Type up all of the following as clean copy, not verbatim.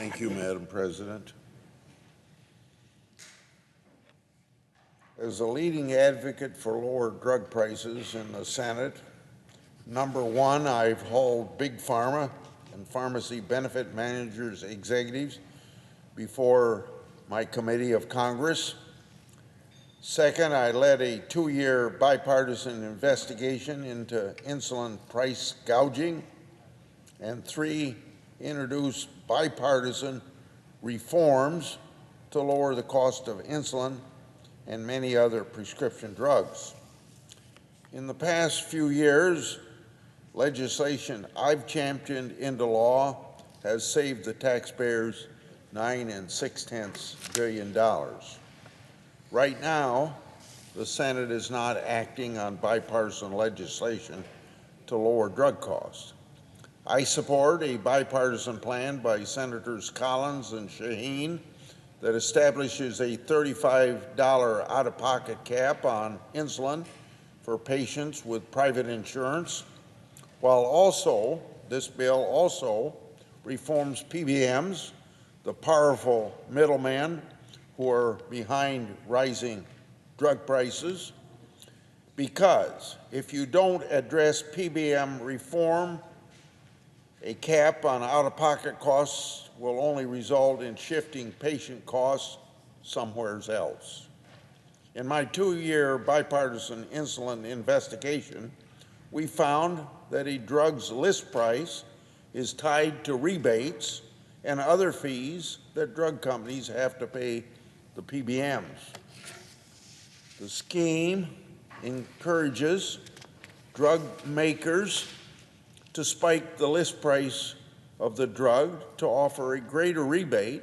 Thank you, Madam President. As a leading advocate for lower drug prices in the Senate, number one, I've hauled big pharma and pharmacy benefit managers executives before my committee of Congress. Second, I led a 2-year bipartisan investigation into insulin price gouging. And three, introduced bipartisan reforms to lower the cost of insulin and many other prescription drugs. In the past few years, legislation I've championed into law has saved the taxpayers $9 6/10 billion. Right now, the Senate is not acting on bipartisan legislation to lower drug costs. I support a bipartisan plan by Senators Collins and Shaheen that establishes a $35 out-of-pocket cap on insulin for patients with private insurance, while also, this bill also reforms PBMs, the powerful middlemen who are behind rising drug prices, because if you don't address PBM reform, a cap on out-of-pocket costs will only result in shifting patient costs somewhere else. In my 2-year bipartisan insulin investigation, we found that a drug's list price is tied to rebates and other fees that drug companies have to pay the PBMs. The scheme encourages drug makers to spike the list price of the drug to offer a greater rebate,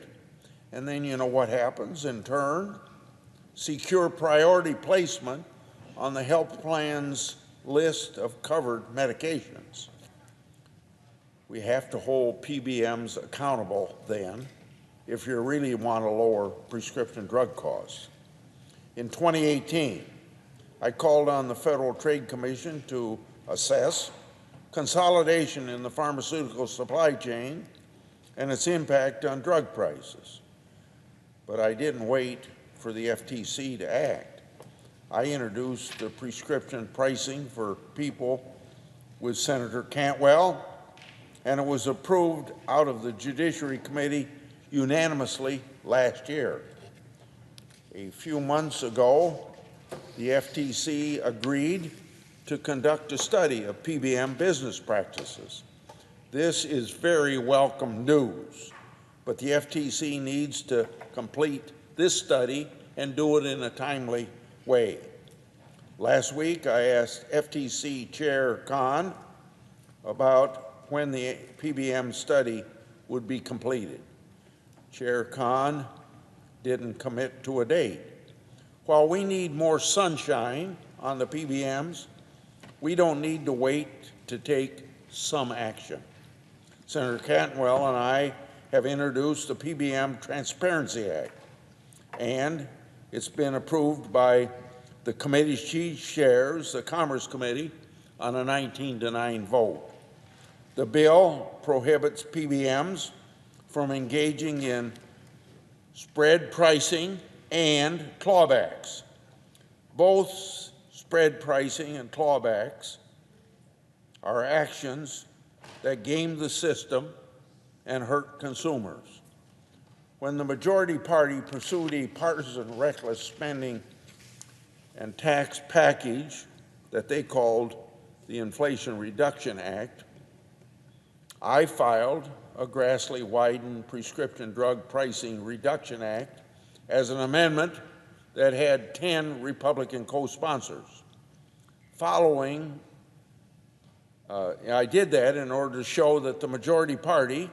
and then you know what happens in turn? Secure priority placement on the health plan's list of covered medications. We have to hold PBMs accountable then if you really want to lower prescription drug costs. In 2018, I called on the Federal Trade Commission to assess consolidation in the pharmaceutical supply chain and its impact on drug prices. But I didn't wait for the FTC to act. I introduced the prescription pricing for people with Senator Cantwell, and it was approved out of the Judiciary Committee unanimously last year. A few months ago, the FTC agreed to conduct a study of PBM business practices. This is very welcome news, but the FTC needs to complete this study and do it in a timely way. Last week, I asked FTC Chair Khan about when the PBM study would be completed. Chair Khan didn't commit to a date. While we need more sunshine on the PBMs, we don't need to wait to take some action. Senator Cantwell and I have introduced the PBM Transparency Act, and it's been approved by the committee's chief chairs, the Commerce Committee, on a 19-9 vote. The bill prohibits PBMs from engaging in spread pricing and clawbacks. Both spread pricing and clawbacks are actions that game the system and hurt consumers. When the majority party pursued a partisan reckless spending and tax package that they called the Inflation Reduction Act, I filed a Grassley-Wyden Prescription Drug Pricing Reduction Act as an amendment that had 10 Republican co-sponsors. I did that in order to show that the majority party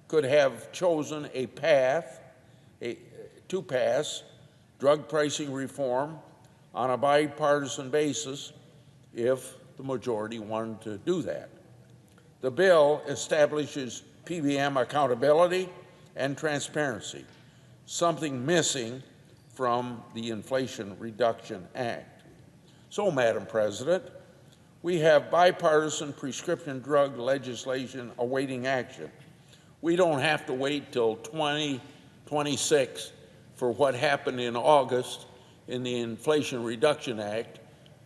could have chosen a path to pass drug pricing reform on a bipartisan basis if the majority wanted to do that. The bill establishes PBM accountability and transparency, something missing from the Inflation Reduction Act. So, Madam President, we have bipartisan prescription drug legislation awaiting action. we don't have to wait till 2026 for what happened in August in the Inflation Reduction Act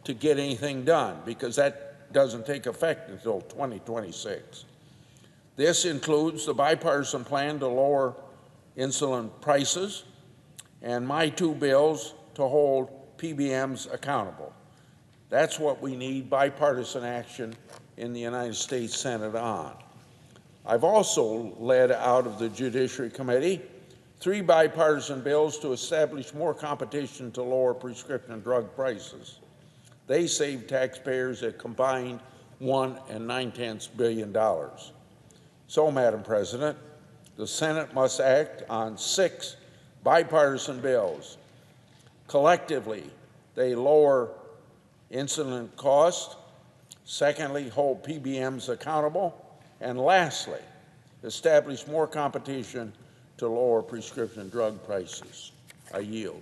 to get anything done, because that doesn't take effect until 2026. This includes the bipartisan plan to lower insulin prices and my two bills to hold PBMs accountable. That's what we need bipartisan action in the United States Senate on. I've also led out of the Judiciary Committee 3 bipartisan bills to establish more competition to lower prescription drug prices. They save taxpayers a combined $1.9 billion. So, Madam President, the Senate must act on 6 bipartisan bills. Collectively, they lower insulin costs. Secondly, hold PBMs accountable. And lastly, establish more competition to lower prescription drug prices. I yield.